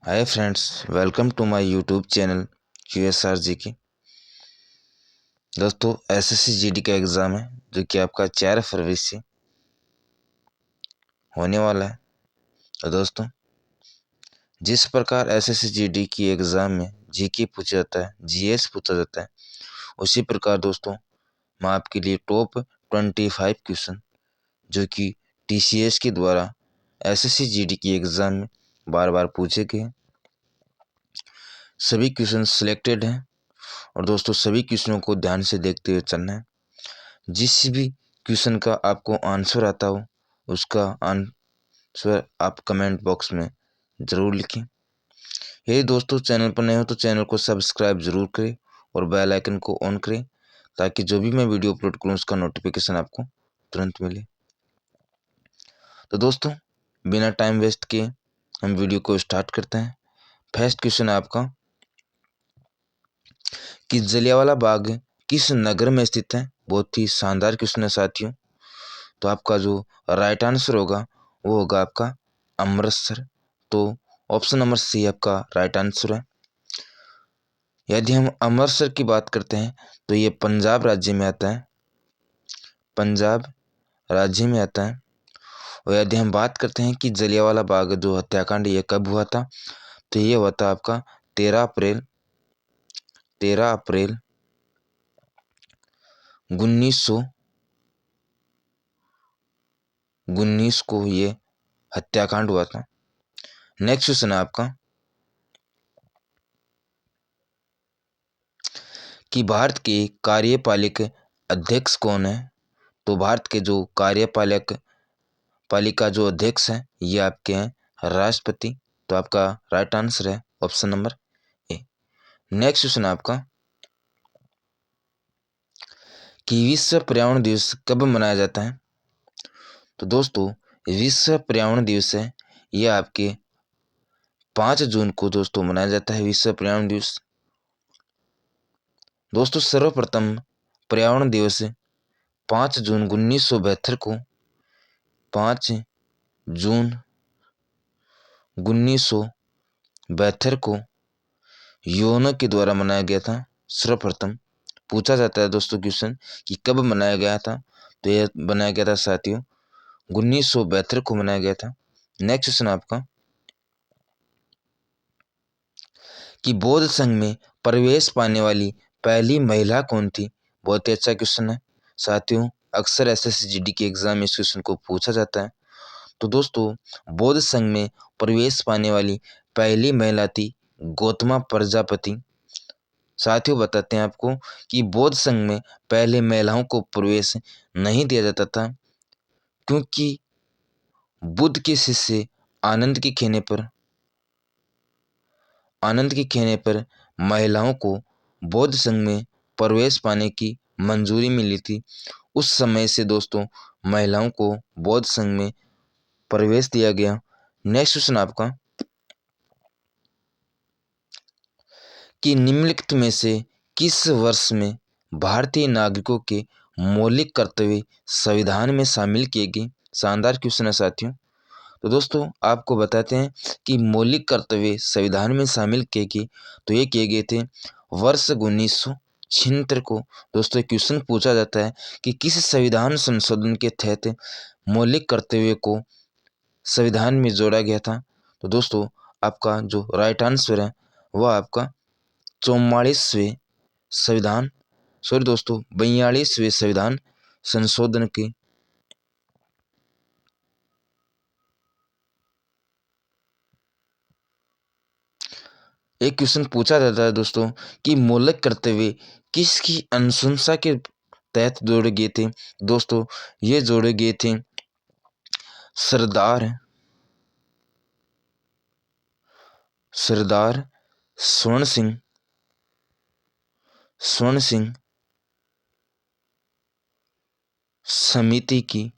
Hi friends, welcome to my YouTube channel QSR ji की। दोस्तों, SSC GD का exam है जो कि आपका 4 फरवरी से होने वाला है। तो दोस्तों, जिस प्रकार SSC GD की एग्ज़ाम में GK पूछा जाता है, GS पूछा जाता है, उसी प्रकार दोस्तों मैं आपके लिए टॉप 25 क्वेश्चन जो कि TCS के द्वारा SSC GD की एग्ज़ाम में बार बार पूछे गए हैं, सभी क्वेश्चन सिलेक्टेड हैं। और दोस्तों, सभी क्वेश्चनों को ध्यान से देखते हुए चलना है। जिस भी क्वेश्चन का आपको आंसर आता हो उसका आंसर आप कमेंट बॉक्स में ज़रूर लिखें। यदि दोस्तों चैनल पर नए हो तो चैनल को सब्सक्राइब ज़रूर करें और बेल आइकन को ऑन करें ताकि जो भी मैं वीडियो अपलोड करूँ उसका नोटिफिकेशन आपको तुरंत मिले। तो दोस्तों, बिना टाइम वेस्ट किए हम वीडियो को स्टार्ट करते हैं। फर्स्ट क्वेश्चन है आपका कि जलियांवाला बाग किस नगर में स्थित है। बहुत ही शानदार क्वेश्चन है साथियों। तो आपका जो राइट आंसर होगा वो होगा आपका अमृतसर। तो ऑप्शन नंबर सी आपका राइट आंसर है। यदि हम अमृतसर की बात करते हैं तो ये पंजाब राज्य में आता है, पंजाब राज्य में आता है। और यदि हम बात करते हैं कि जलियांवाला बाग जो हत्याकांड ये कब हुआ था, तो ये हुआ था आपका 13 अप्रैल 1919 को ये हत्याकांड हुआ था। नेक्स्ट क्वेश्चन है आपका कि भारत के कार्यपालक अध्यक्ष कौन है। तो भारत के जो पालिका जो अध्यक्ष हैं ये आपके हैं राष्ट्रपति। तो आपका राइट आंसर है option number A. Next question है आपका कि विश्व पर्यावरण दिवस कब मनाया जाता है। तो दोस्तों, विश्व पर्यावरण दिवस है ये आपके 5 जून को दोस्तों मनाया जाता है विश्व पर्यावरण दिवस। दोस्तों, सर्वप्रथम पर्यावरण दिवस 5 जून 1972 को 5 जून 1972 को यूएनओ के द्वारा मनाया गया था। सर्वप्रथम पूछा जाता है दोस्तों क्वेश्चन कि कब मनाया गया था, तो यह बनाया गया था साथियों 1972 को मनाया गया था। नेक्स्ट क्वेश्चन आपका कि बौद्ध संघ में प्रवेश पाने वाली पहली महिला कौन थी। बहुत ही अच्छा क्वेश्चन है साथियों। अक्सर SSC GD के एग्जाम में इस क्वेश्चन को पूछा जाता है। तो दोस्तों, बौद्ध संघ में प्रवेश पाने वाली पहली महिला थी गौतमा प्रजापति। साथियों, बताते हैं आपको कि बौद्ध संघ में पहले महिलाओं को प्रवेश नहीं दिया जाता था क्योंकि बुद्ध के शिष्य आनंद के कहने पर महिलाओं को बौद्ध संघ में प्रवेश पाने की मंजूरी मिली थी। उस समय से दोस्तों महिलाओं को बौद्ध संघ में प्रवेश दिया गया। नेक्स्ट क्वेश्चन आपका कि निम्नलिखित में से किस वर्ष में भारतीय नागरिकों के मौलिक कर्तव्य संविधान में शामिल किए गए। शानदार क्वेश्चन है साथियों। तो दोस्तों, आपको बताते हैं कि मौलिक कर्तव्य संविधान में शामिल किए गए, तो ये किए गए थे वर्ष 1976 को। दोस्तों, क्वेश्चन पूछा जाता है कि किस संविधान संशोधन के तहत मौलिक कर्तव्य को संविधान में जोड़ा गया था। तो दोस्तों, आपका जो राइट आंसर है वह आपका 42वें संविधान संशोधन की। एक क्वेश्चन पूछा जाता है दोस्तों कि मौलिक कर्तव्य किसकी अनुशंसा के तहत जोड़े गए थे। दोस्तों, ये जोड़े गए थे सरदार स्वर्ण सिंह समिति की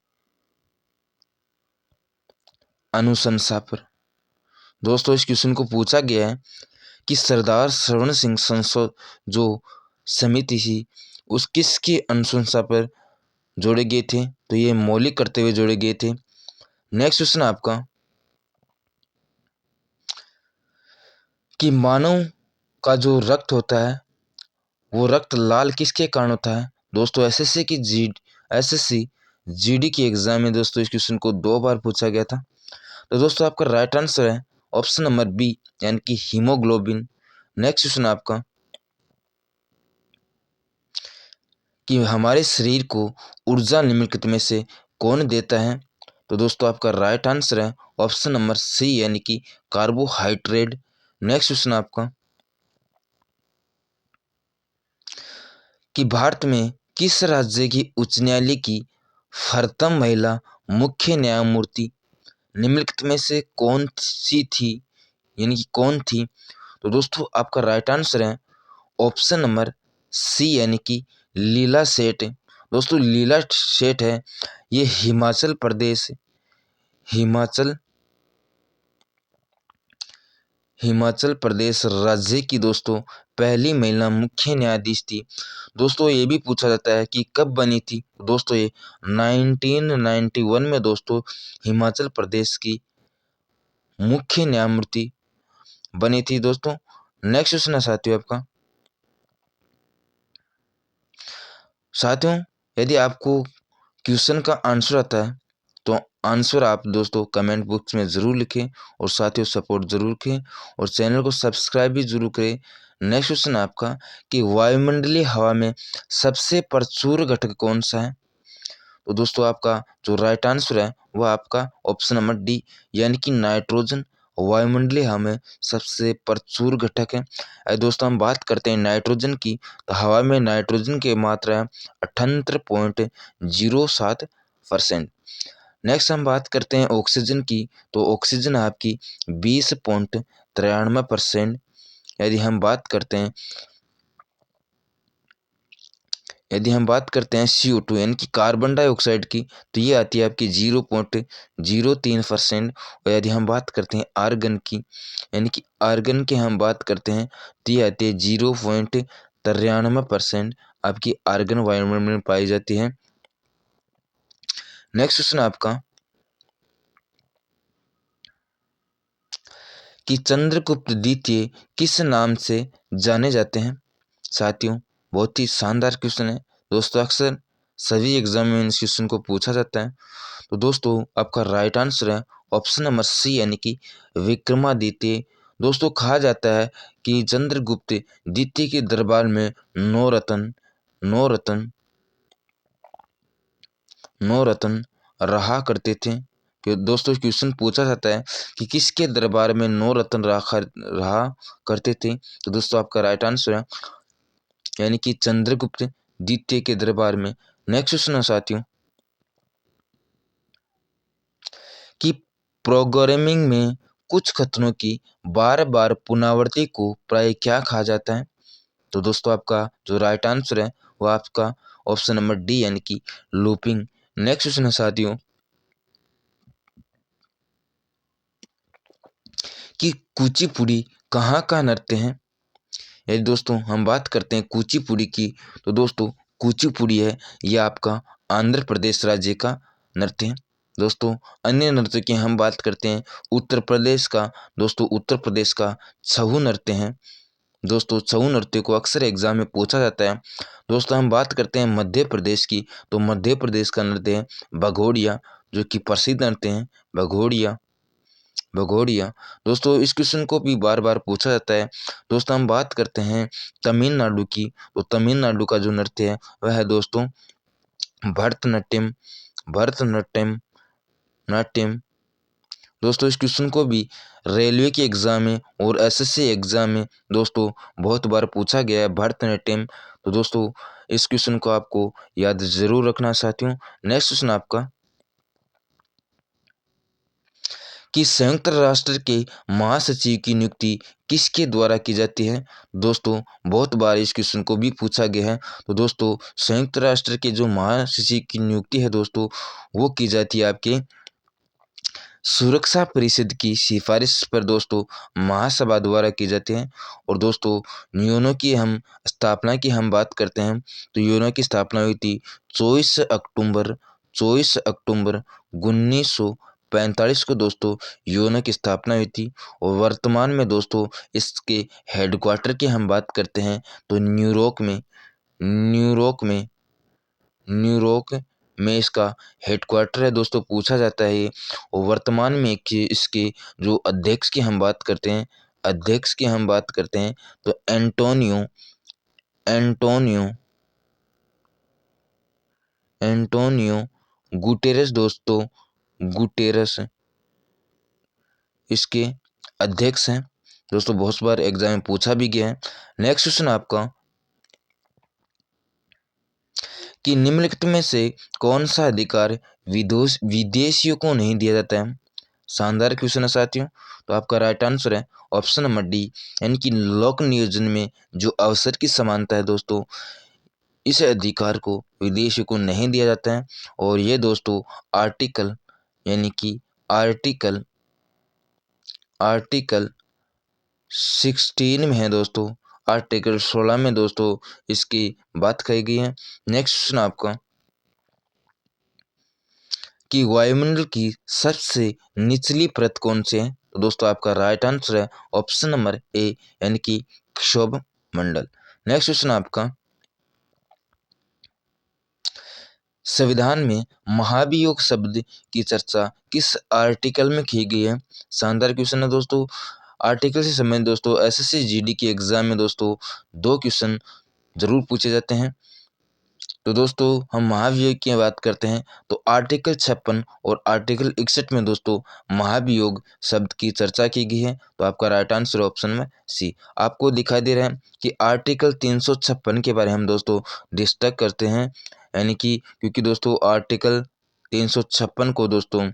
अनुशंसा पर। दोस्तों, इस क्वेश्चन को पूछा गया है कि सरदार स्वर्ण सिंह संसद जो समिति थी उस किसकी अनुशंसा पर जोड़े गए थे, तो ये मौलिक कर्तव्य जोड़े गए थे। नेक्स्ट क्वेश्चन आपका कि मानव का जो रक्त होता है वो रक्त लाल किसके कारण होता है। दोस्तों एसएससी जीडी की एग्जाम में दोस्तों इस क्वेश्चन को 2 बार पूछा गया था। तो दोस्तों आपका राइट आंसर है ऑप्शन नंबर बी यानी कि हीमोग्लोबिन। नेक्स्ट क्वेश्चन आपका कि हमारे शरीर को ऊर्जा निम्नलिखित में से कौन देता है। तो दोस्तों आपका राइट आंसर है ऑप्शन नंबर सी यानी कि कार्बोहाइड्रेट। नेक्स्ट क्वेश्चन आपका कि भारत में किस राज्य की उच्च न्यायालय की प्रथम महिला मुख्य न्यायमूर्ति निम्नलिखित में से कौन सी थी यानी कि कौन थी। तो दोस्तों आपका राइट आंसर है ऑप्शन नंबर सी यानी कि लीला सेठ। दोस्तों लीला सेठ है ये हिमाचल हिमाचल प्रदेश राज्य की दोस्तों पहली महिला मुख्य न्यायाधीश थी। दोस्तों ये भी पूछा जाता है कि कब बनी थी। दोस्तों ये 1991 में दोस्तों हिमाचल प्रदेश की मुख्य न्यायमूर्ति बनी थी दोस्तों। नेक्स्ट क्वेश्चन है साथियों आपका साथियों यदि आपको क्वेश्चन का आंसर आता है तो आंसर आप दोस्तों कमेंट बॉक्स में ज़रूर लिखें और साथियों सपोर्ट ज़रूर करें और चैनल को सब्सक्राइब भी ज़रूर करें। नेक्स्ट क्वेश्चन आपका कि वायुमंडलीय हवा में सबसे प्रचुर घटक कौन सा है। तो दोस्तों आपका जो राइट आंसर है वह आपका ऑप्शन नंबर डी यानी कि नाइट्रोजन वायुमंडलीय हवा में सबसे प्रचुर घटक है। दोस्तों हम बात करते हैं नाइट्रोजन की तो हवा में नाइट्रोजन की मात्रा है 78.07%। नेक्स्ट हम बात करते हैं ऑक्सीजन की तो ऑक्सीजन आपकी 20.93%। यदि हम बात करते हैं CO2 यानी कि कार्बन डाइऑक्साइड की तो ये आती है आपकी 0.03%। और यदि हम बात करते हैं आर्गन की यानी कि आर्गन की हम बात करते हैं तो ये आती है 0.93% आपकी आर्गन वायुमंडल में पाई जाती है। नेक्स्ट क्वेश्चन आपका कि चंद्रगुप्त द्वितीय किस नाम से जाने जाते हैं। साथियों बहुत ही शानदार क्वेश्चन है दोस्तों, अक्सर सभी एग्जाम में इस क्वेश्चन को पूछा जाता है। तो दोस्तों आपका राइट आंसर है ऑप्शन नंबर सी यानी कि विक्रमादित्य। दोस्तों कहा जाता है कि चंद्रगुप्त द्वितीय के दरबार में नौ रत्न रहा करते थे। कि दोस्तों क्वेश्चन पूछा जाता है कि किसके दरबार में 9 रत्न रहा करते थे। तो दोस्तों आपका राइट आंसर है यानी कि चंद्रगुप्त द्वितीय के दरबार में। नेक्स्ट क्वेश्चन है साथियों कि प्रोग्रामिंग में कुछ कथनों की बार बार पुनरावृत्ति को प्राय क्या कहा जाता है। तो दोस्तों आपका जो राइट आंसर है वो आपका ऑप्शन नंबर डी यानी कि लूपिंग। नेक्स्ट क्वेश्चन है साथियों कि कुचिपुड़ी कहाँ का नृत्य है। यदि दोस्तों हम बात करते हैं कुचिपुड़ी की तो दोस्तों कुचिपुड़ी है यह आपका आंध्र प्रदेश राज्य का नृत्य है। दोस्तों अन्य नृत्य की हम बात करते हैं उत्तर प्रदेश का। दोस्तों उत्तर प्रदेश का छऊ नृत्य है। दोस्तों छऊ नृत्य को अक्सर एग्जाम में पूछा जाता है। दोस्तों हम बात करते हैं मध्य प्रदेश की तो मध्य प्रदेश का नृत्य है भगोड़िया जो कि प्रसिद्ध नृत्य है भगोड़िया। दोस्तों इस क्वेश्चन को भी बार बार पूछा जाता है। दोस्तों हम बात करते हैं तमिलनाडु की तो तमिलनाडु का जो नृत्य है वह है दोस्तों भरतनाट्यम भरतनाट्यम नाट्यम। दोस्तों इस क्वेश्चन को भी रेलवे के एग्जाम में और एसएससी एग्जाम में दोस्तों बहुत बार पूछा गया है भरतनाट्यम। तो दोस्तों इस क्वेश्चन को आपको याद जरूर रखना साथियों। नेक्स्ट क्वेश्चन आपका कि संयुक्त राष्ट्र के महासचिव की नियुक्ति किसके द्वारा की जाती है। दोस्तों बहुत बार इस क्वेश्चन को भी पूछा गया है। तो दोस्तों संयुक्त राष्ट्र के जो महासचिव की नियुक्ति है दोस्तों वो की जाती है आपके सुरक्षा परिषद की सिफारिश पर दोस्तों महासभा द्वारा की जाती है। और दोस्तों यूएनओ की हम बात करते हैं तो यूएनओ की स्थापना हुई थी 24 अक्टूबर 1945 1945 को दोस्तों यूएनओ की स्थापना हुई थी और वर्तमान में दोस्तों इसके हेडक्वार्टर की हम बात करते हैं तो न्यूयॉर्क में इसका हेडक्वार्टर है दोस्तों, पूछा जाता है ये। और वर्तमान में इसके जो अध्यक्ष की हम बात करते हैं तो एंटोनियो गुटेरेस दोस्तों, गुटेरस इसके अध्यक्ष हैं दोस्तों। बहुत बार एग्जाम में पूछा भी गया है। नेक्स्ट क्वेश्चन आपका कि निम्नलिखित में से कौन सा अधिकार विदेशियों को नहीं दिया जाता है। शानदार क्वेश्चन है साथियों। तो आपका राइट आंसर है ऑप्शन नंबर डी, यानी कि लोक नियोजन में जो अवसर की समानता है दोस्तों, इस अधिकार को विदेशियों को नहीं दिया जाता है। और ये दोस्तों आर्टिकल यानी कि आर्टिकल 16 में है दोस्तों, आर्टिकल 16 में दोस्तों इसकी बात कही गई है। नेक्स्ट क्वेश्चन आपका कि वायुमंडल की सबसे निचली परत कौन सी है। तो दोस्तों आपका राइट आंसर है ऑप्शन नंबर ए, यानी कि क्षोभ मंडल। नेक्स्ट क्वेश्चन आपका संविधान में महाभियोग शब्द की चर्चा किस आर्टिकल में की गई है। शानदार क्वेश्चन है दोस्तों। आर्टिकल से संबंधित दोस्तों एसएससी जीडी के एग्जाम में दोस्तों 2 क्वेश्चन जरूर पूछे जाते हैं। तो दोस्तों हम महाभियोग की बात करते हैं तो आर्टिकल 56 और आर्टिकल 61 में दोस्तों महाभियोग शब्द की चर्चा की गई है। तो आपका राइट आंसर ऑप्शन में सी। आपको दिखाई दे रहा है कि आर्टिकल 356 के बारे में हम दोस्तों डिस्कस करते हैं, यानी कि क्योंकि दोस्तों आर्टिकल 356 को दोस्तों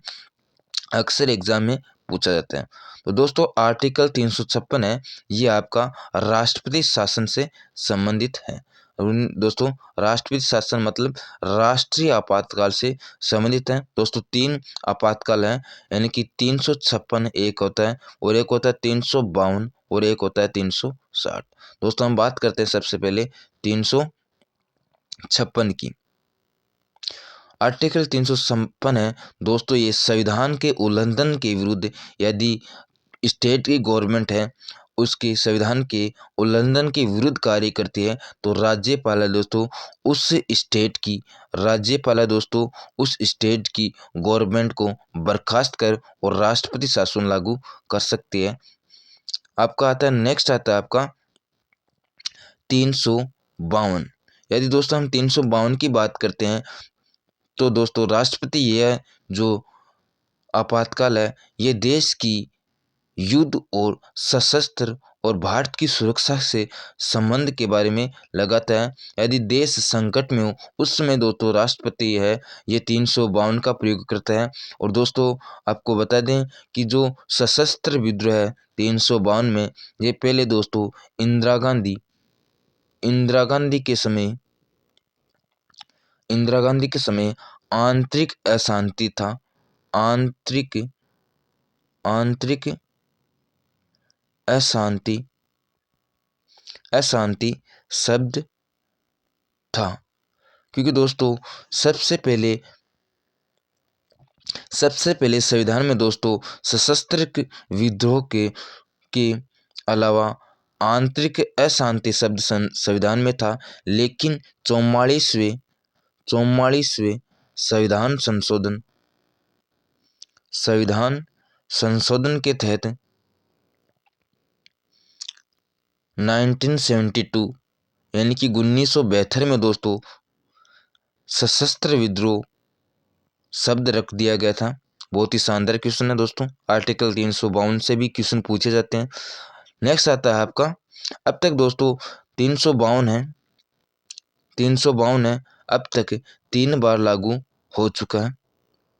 अक्सर एग्जाम में पूछा जाता है। तो दोस्तों आर्टिकल 356 है, ये आपका राष्ट्रपति शासन से संबंधित है। दोस्तों राष्ट्रपति शासन मतलब राष्ट्रीय आपातकाल से संबंधित है। दोस्तों 3 आपातकाल हैं, यानी कि 356 एक होता है और एक होता है 352 और एक होता है 360। दोस्तों हम बात करते हैं सबसे पहले 356 की। आर्टिकल 356 है दोस्तों, ये संविधान के उल्लंघन के विरुद्ध यदि स्टेट की गवर्नमेंट है उसके संविधान के उल्लंघन के विरुद्ध कार्य करती है तो राज्यपाल है दोस्तों उस स्टेट की गवर्नमेंट को बर्खास्त कर और राष्ट्रपति शासन लागू कर सकती है। आपका आता है नेक्स्ट आता है आपका 352। यदि दोस्तों हम 352 की बात करते हैं तो दोस्तों राष्ट्रपति ये है जो आपातकाल है, ये देश की युद्ध और सशस्त्र और भारत की सुरक्षा से संबंध के बारे में लगाता है। यदि देश संकट में हो उस समय दोस्तों राष्ट्रपति है ये 352 का प्रयोग करता है। और दोस्तों आपको बता दें कि जो सशस्त्र विद्रोह है 352 में, ये पहले दोस्तों इंदिरा गांधी के समय आंतरिक अशांति था, आंतरिक अशांति शब्द था, क्योंकि दोस्तों सबसे पहले संविधान में दोस्तों सशस्त्र विद्रोह के अलावा आंतरिक अशांति शब्द संविधान में था। लेकिन 44वें संविधान संशोधन के तहत 1972 यानी कि 1972 में दोस्तों सशस्त्र विद्रोह शब्द रख दिया गया था। बहुत ही शानदार क्वेश्चन है दोस्तों। आर्टिकल 352 से भी क्वेश्चन पूछे जाते हैं। नेक्स्ट आता है आपका, अब तक दोस्तों 352 है, अब तक 3 बार लागू हो चुका है।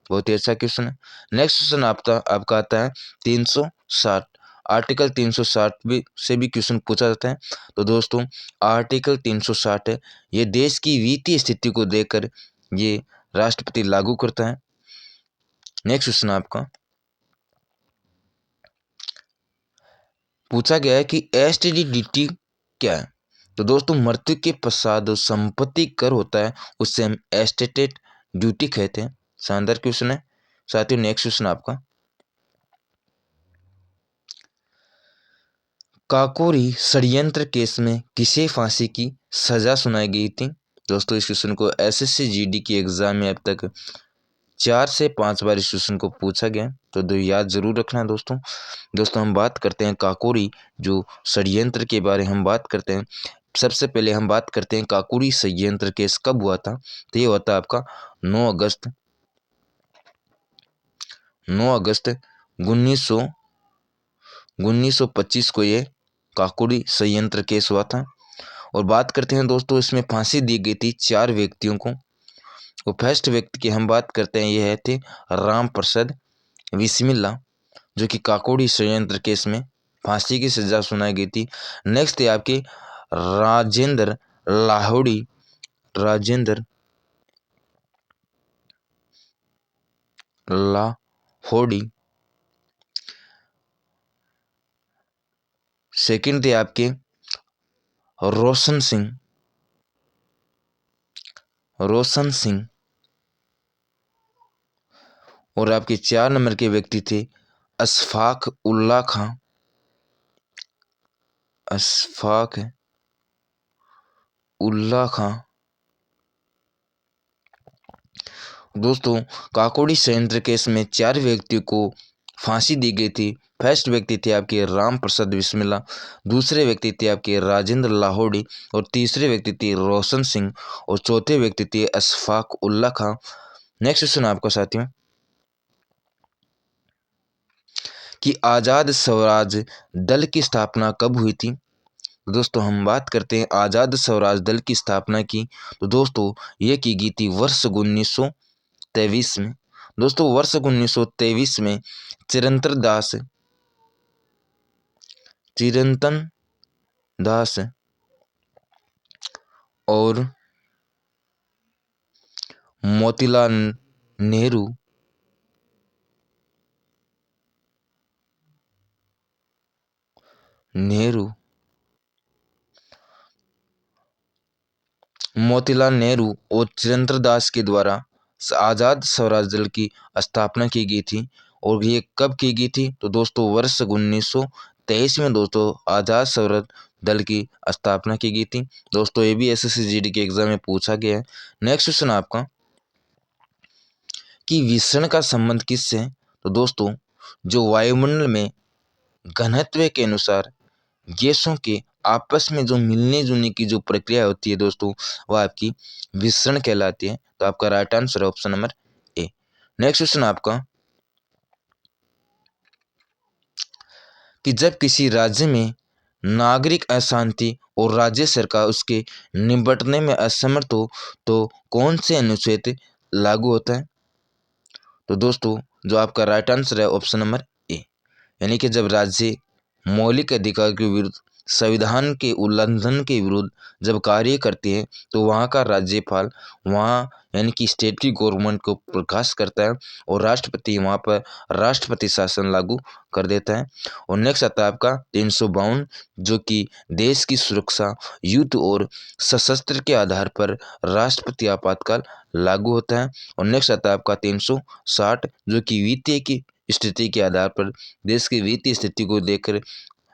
बहुत ही अच्छा क्वेश्चन है। नेक्स्ट क्वेश्चन आपका आता है 360। आर्टिकल 360 से भी क्वेश्चन पूछा जाता है। तो दोस्तों आर्टिकल 360 है, ये देश की वित्तीय स्थिति को देखकर ये राष्ट्रपति लागू करता है। नेक्स्ट क्वेश्चन आपका पूछा गया है कि एसटीडीटी क्या है। तो दोस्तों मृत्यु के पश्चात जो संपत्ति कर होता है उससे हम एस्टेट ड्यूटी कहते हैं। शानदार क्वेश्चन है। साथियों नेक्स्ट क्वेश्चन आपका, काकोरी षड्यंत्र केस में किसे फांसी की सजा सुनाई गई थी? दोस्तों इस क्वेश्चन को एसएससी जीडी की एग्जाम में अब तक 4 से 5 बार इस क्वेश्चन को पूछा गया, तो याद जरूर रखना दोस्तों। दोस्तों हम बात करते हैं काकोरी जो षड्यंत्र के बारे हम बात करते हैं। सबसे पहले हम बात करते हैं काकोरी षड्यंत्र केस कब हुआ था, तो ये हुआ था आपका 9 अगस्त 1925 को ये काकोरी षड्यंत्र केस हुआ था। और बात करते हैं दोस्तों, इसमें फांसी दी गई थी 4 व्यक्तियों को। वो फर्स्ट व्यक्ति की हम बात करते हैं, ये थे राम प्रसाद बिस्मिल्ला, जो कि काकोरी षड्यंत्र केस में फांसी की सजा सुनाई गई थी। नेक्स्ट है आपके राजेंद्र लाहोड़ी, राजेंद्र लाहोड़ी। सेकंड थे आपके रोशन सिंह, रोशन सिंह। और आपके 4 नंबर के व्यक्ति थे अशफाक उल्ला खां, अशफाक उल्ला खां। दोस्तों काकोरी षड्यंत्र केस में 4 व्यक्तियों को फांसी दी गई थी। फर्स्ट व्यक्ति थे आपके राम प्रसाद बिस्मिल्ला, दूसरे व्यक्ति थे आपके राजेंद्र लाहोड़ी, और तीसरे व्यक्ति थे रोशन सिंह, और चौथे व्यक्ति थे अशफाक उल्ला खां। नेक्स्ट क्वेश्चन आपका साथियों, कि आज़ाद स्वराज दल की स्थापना कब हुई थी? दोस्तों हम बात करते हैं आज़ाद स्वराज दल की स्थापना की, तो दोस्तों ये की गई थी वर्ष 1923 में। दोस्तों वर्ष 1923 में चिरंतन दास और मोतीलाल नेहरू और चिरंतन दास के द्वारा आज़ाद स्वराज दल की स्थापना की गई थी। और ये कब की गई थी? तो दोस्तों वर्ष 1923 में दोस्तों आज़ाद स्वराज दल की स्थापना की गई थी। दोस्तों ये भी एसएससी जीडी के एग्जाम में पूछा गया है। नेक्स्ट क्वेश्चन आपका, कि विसरण का संबंध किससे है? तो दोस्तों जो वायुमंडल में घनत्व के अनुसार गैसों के आपस में जो मिलने जुलने की जो प्रक्रिया होती है दोस्तों, वह आपकी विसरण कहलाती है। तो आपका राइट आंसर है option number A. Next question आपका, कि जब किसी राज्य में नागरिक अशांति और राज्य सरकार उसके निपटने में असमर्थ हो तो कौन से अनुच्छेद लागू होता है? तो दोस्तों जो आपका राइट आंसर है ऑप्शन नंबर ए, यानी कि जब राज्य मौलिक अधिकार के विरुद्ध, संविधान के उल्लंघन के विरुद्ध जब कार्य करते हैं तो वहाँ का राज्यपाल वहाँ यानी कि स्टेट की गवर्नमेंट को प्रकाश करता है और राष्ट्रपति वहाँ पर राष्ट्रपति शासन लागू कर देता है। और नेक्स्ट आता है आपका 352, जो कि देश की सुरक्षा, युद्ध और सशस्त्र के आधार पर राष्ट्रपति आपातकाल लागू होता है। और नेक्स्ट आता है आपका 360, जो कि वित्तीय की स्थिति के आधार पर, देश की वित्तीय स्थिति को देखकर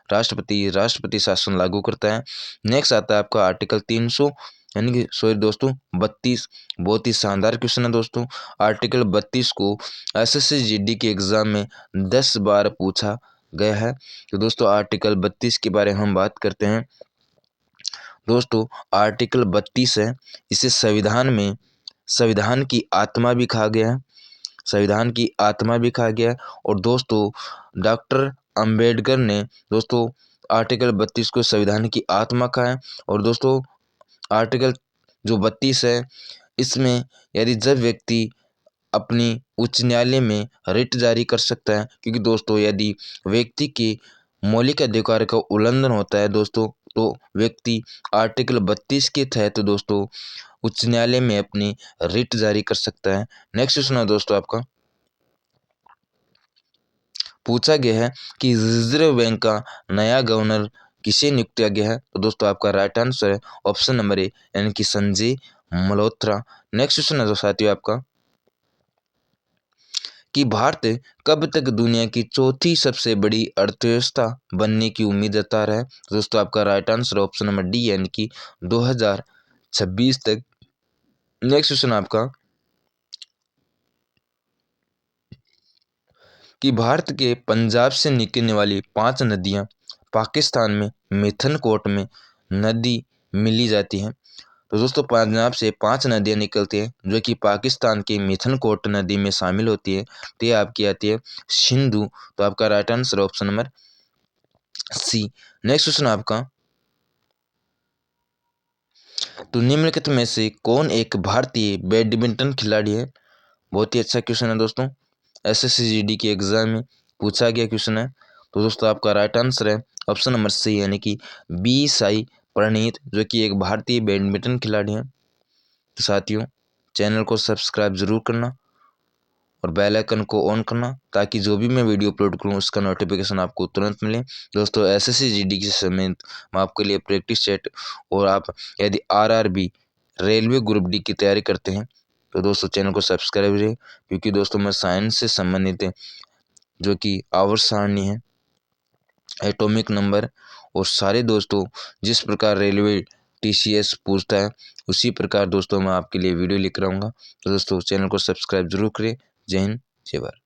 राष्ट्रपति शासन लागू करता है। नेक्स्ट आता है आपका आर्टिकल 300 यानी कि सॉरी दोस्तों 32। बहुत ही शानदार क्वेश्चन है दोस्तों। आर्टिकल 32 को एसएससी जीडी के एग्जाम में 10 बार पूछा गया है। तो दोस्तों आर्टिकल 32 के बारे में हम बात करते हैं। दोस्तों आर्टिकल 32 है, इसे संविधान की आत्मा भी कहा गया है, संविधान की आत्मा भी कहा गया है। और दोस्तों डॉक्टर अंबेडकर ने दोस्तों आर्टिकल 32 को संविधान की आत्मा कहा है। और दोस्तों आर्टिकल जो 32 है, इसमें यदि जब व्यक्ति अपनी उच्च न्यायालय में रिट जारी कर सकता है, क्योंकि दोस्तों यदि व्यक्ति के मौलिक अधिकार का उल्लंघन होता है दोस्तों, तो व्यक्ति आर्टिकल 32 के तहत दोस्तों उच्च न्यायालय में अपनी रिट जारी कर सकता है। नेक्स्ट क्वेश्चन है दोस्तों आपका, पूछा गया है कि रिजर्व बैंक का नया गवर्नर किसे नियुक्त किया गया है? तो दोस्तों आपका राइट आंसर है ऑप्शन नंबर ए, यानी कि संजय मल्होत्रा। नेक्स्ट क्वेश्चन है जो साथियों आपका, कि भारत कब तक दुनिया की चौथी सबसे बड़ी अर्थव्यवस्था बनने की उम्मीद जता रहा है। तो दोस्तों आपका right answer option number D यानी कि 2026 तक। नेक्स्ट क्वेश्चन आपका कि भारत के पंजाब से निकलने वाली 5 नदियां पाकिस्तान में मिथनकोट में नदी मिली जाती हैं। तो दोस्तों पंजाब से 5 नदियां निकलती हैं जो कि पाकिस्तान की मिथनकोट नदी में शामिल होती है। तो ये आपकी आती है सिंधु। तो आपका right answer option number C. Next question आपका तो निम्नलिखित में से कौन एक भारतीय बैडमिंटन खिलाड़ी है। बहुत ही अच्छा क्वेश्चन है दोस्तों, SSC की एग्जाम में पूछा गया क्वेश्चन है। तो दोस्तों आपका राइट आंसर है ऑप्शन नंबर सी यानी कि बी साई प्रणीत जो कि एक भारतीय बैडमिंटन खिलाड़ी हैं। तो साथियों चैनल को सब्सक्राइब जरूर करना और बेल आइकन को ऑन करना ताकि जो भी मैं वीडियो अपलोड करूं उसका नोटिफिकेशन आपको तुरंत मिले। दोस्तों SSC के समेत मैं आपके लिए प्रैक्टिस सेट और आप यदि RRB रेलवे ग्रुप डी की तैयारी करते हैं तो दोस्तों चैनल को सब्सक्राइब करें, क्योंकि दोस्तों मैं साइंस से संबंधित जो कि आवर्त सारणी है, एटॉमिक नंबर और सारे दोस्तों जिस प्रकार रेलवे TCS पूछता है उसी प्रकार दोस्तों मैं आपके लिए वीडियो लेकर आऊँगा। तो दोस्तों चैनल को सब्सक्राइब जरूर करें। जय हिंद जय भारत।